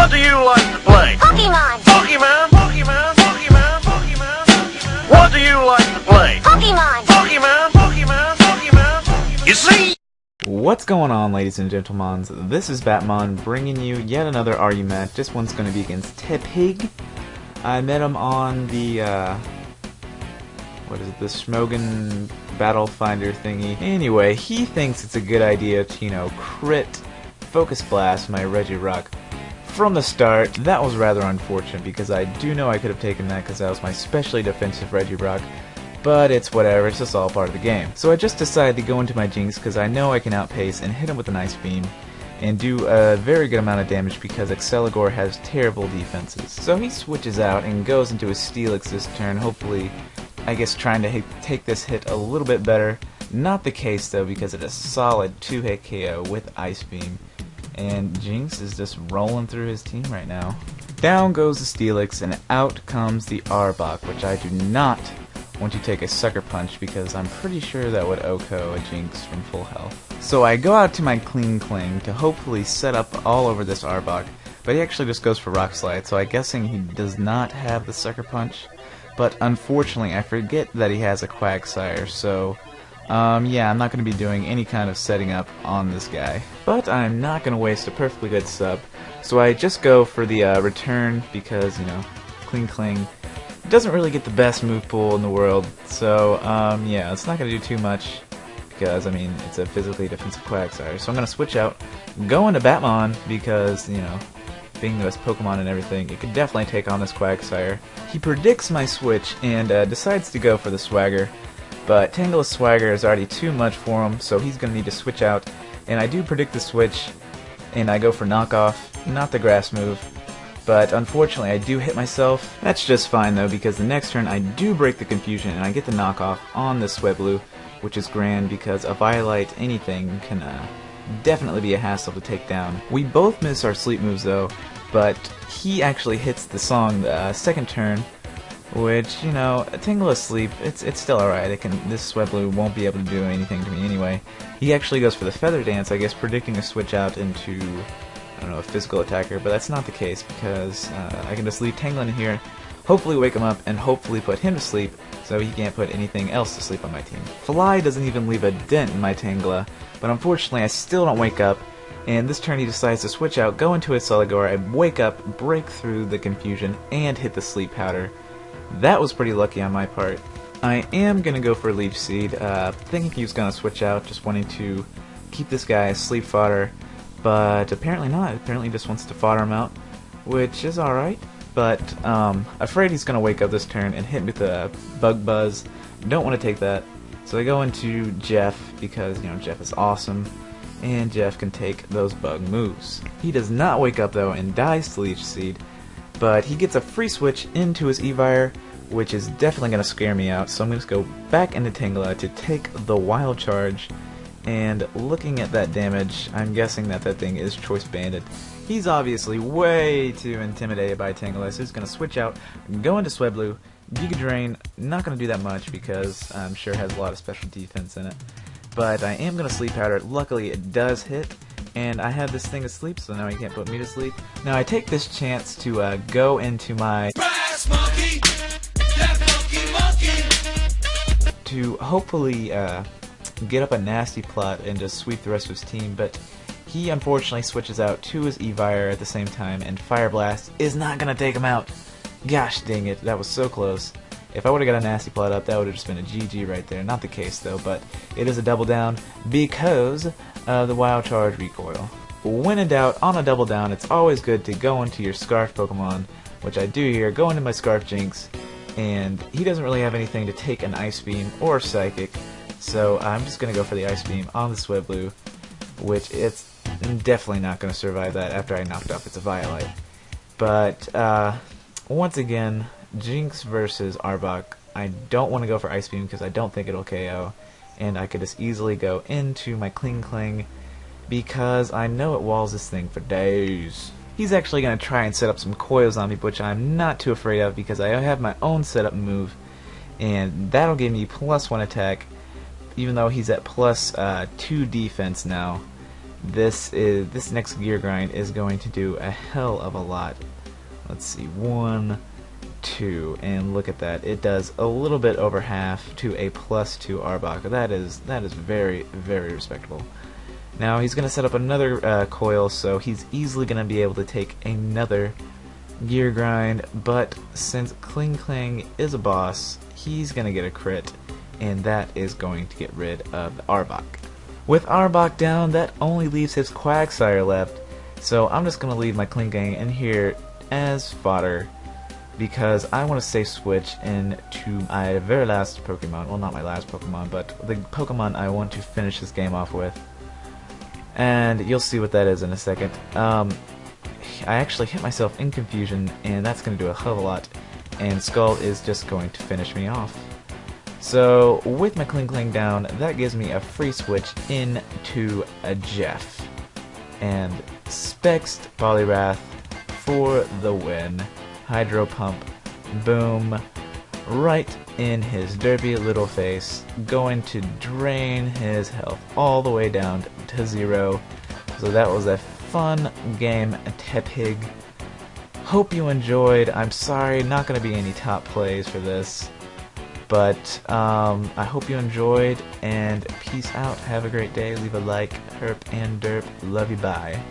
What do you like to play? Pokemon. Pokemon, Pokemon, Pokemon, Pokemon, Pokemon. What do you like to play? Pokemon. Pokemon, Pokemon, Pokemon, Pokemon. You see? What's going on, ladies and gentlemen? This is Batmon bringing you yet another argument. This one's going to be against Tepig. I met him on the, what is it, the Schmogan Battle Finder thingy. Anyway, he thinks it's a good idea to, crit Focus Blast my Regirock from the start. That was rather unfortunate because I do know I could have taken that because that was my specially defensive Regirock. But it's whatever, it's just all part of the game. So I just decided to go into my Jinx because I know I can outpace and hit him with an Ice Beam and do a very good amount of damage because Exceligor has terrible defenses. So he switches out and goes into his Steelix this turn, hopefully, I guess, trying to take this hit a little bit better. Not the case though, because it's a solid 2-hit KO with Ice Beam. And Jinx is just rolling through his team right now. Down goes the Steelix and out comes the Arbok, which I do not want to take a Sucker Punch because I'm pretty sure that would OHKO a Jinx from full health. So I go out to my Cling Cling to hopefully set up all over this Arbok, but he actually just goes for Rock Slide, so I'm guessing he does not have the Sucker Punch. But unfortunately I forget that he has a Quagsire, so yeah, I'm not going to be doing any kind of setting up on this guy. But I'm not going to waste a perfectly good sub, so I just go for the return because, Cling Cling doesn't really get the best move pool in the world, so yeah, it's not going to do too much because, it's a physically defensive Quagsire. So I'm going to switch out, go into Batmon because, being the best Pokemon and everything, it could definitely take on this Quagsire. He predicts my switch and decides to go for the Swagger, but Tangela Swagger is already too much for him, so he's going to need to switch out. And I do predict the switch, and I go for Knockoff, not the Grass move. But unfortunately I do hit myself. That's just fine though, because the next turn I do break the confusion and I get the knockoff on the Sweblu, which is grand because a Violite anything can definitely be a hassle to take down. We both miss our sleep moves though, but he actually hits the song the second turn, which, Tingle Asleep, it's still alright. This Sweblu won't be able to do anything to me anyway. He actually goes for the Feather Dance, I guess, predicting a switch out into, I don't know, a physical attacker, but that's not the case because I can just leave Tangela in here, hopefully wake him up, and hopefully put him to sleep so he can't put anything else to sleep on my team. Fly doesn't even leave a dent in my Tangela, but unfortunately I still don't wake up, and this turn he decides to switch out, go into his Exceligor, I wake up, break through the confusion, and hit the Sleep Powder. That was pretty lucky on my part. I am going to go for Leaf Seed, thinking he was going to switch out, just wanting to keep this guy as sleep fodder. But apparently not. Apparently he just wants to fodder him out, which is alright. But afraid he's going to wake up this turn and hit me with a Bug Buzz. Don't want to take that. So I go into Jeff because, Jeff is awesome. And Jeff can take those bug moves. He does not wake up though and dies to Leech Seed. But he gets a free switch into his Evire, which is definitely going to scare me out. So I'm going to go back into Tangela to take the Wild Charge. And looking at that damage, I'm guessing that thing is Choice Banded. He's obviously way too intimidated by Tangela, so he's going to switch out, go into Sweblu, Giga Drain, not going to do that much because I'm sure it has a lot of special defense in it. But I am going to Sleep Powder. Luckily it does hit, and I have this thing to sleep, so now he can't put me to sleep. Now I take this chance to go into my Brass Monkey, that monkey. To hopefully get up a nasty plot and just sweep the rest of his team, but he unfortunately switches out to his Evire at the same time, and Fire Blast is not going to take him out. Gosh dang it, that was so close. If I would have got a nasty plot up, that would have just been a GG right there. Not the case though, but it is a double down because of the Wild Charge recoil. When in doubt, on a double down, it's always good to go into your Scarf Pokemon, which I do here, go into my Scarf Jinx, and he doesn't really have anything to take an Ice Beam or Psychic, so I'm just going to go for the Ice Beam on the Sweblu, which it's definitely not going to survive that after I knocked off its Violite. But once again, Jinx versus Arbok, I don't want to go for Ice Beam because I don't think it'll KO, and I could just easily go into my Cling Cling because I know it walls this thing for days. He's actually going to try and set up some coils on me, which I'm not too afraid of because I have my own setup move, and that'll give me +1 attack, even though he's at +2 defense now. this next gear grind is going to do a hell of a lot. Let's see, 1, 2, and look at that. It does a little bit over half to a +2 Arbok. That is very, very respectable. Now he's going to set up another coil, so he's easily going to be able to take another gear grind, but since Kling Kling is a boss, he's going to get a crit, and that is going to get rid of the Arbok. With Arbok down, that only leaves his Quagsire left, so I'm just going to leave my Kling Kling in here as fodder, because I want to safe switch into my very last Pokemon. Well, not my last Pokemon, but the Pokemon I want to finish this game off with. And you'll see what that is in a second. I actually hit myself in confusion, and that's going to do a hell of a lot, and Skull is just going to finish me off. So, with my Kling Kling down, that gives me a free switch into a Jeff. And Spext Poliwrath for the win. Hydro Pump, boom, right in his derpy little face, going to drain his health all the way down to 0. So that was a fun game, Tepig. Hope you enjoyed. I'm sorry, not going to be any top plays for this, but I hope you enjoyed, and peace out. Have a great day. Leave a like, herp and derp. Love you, bye.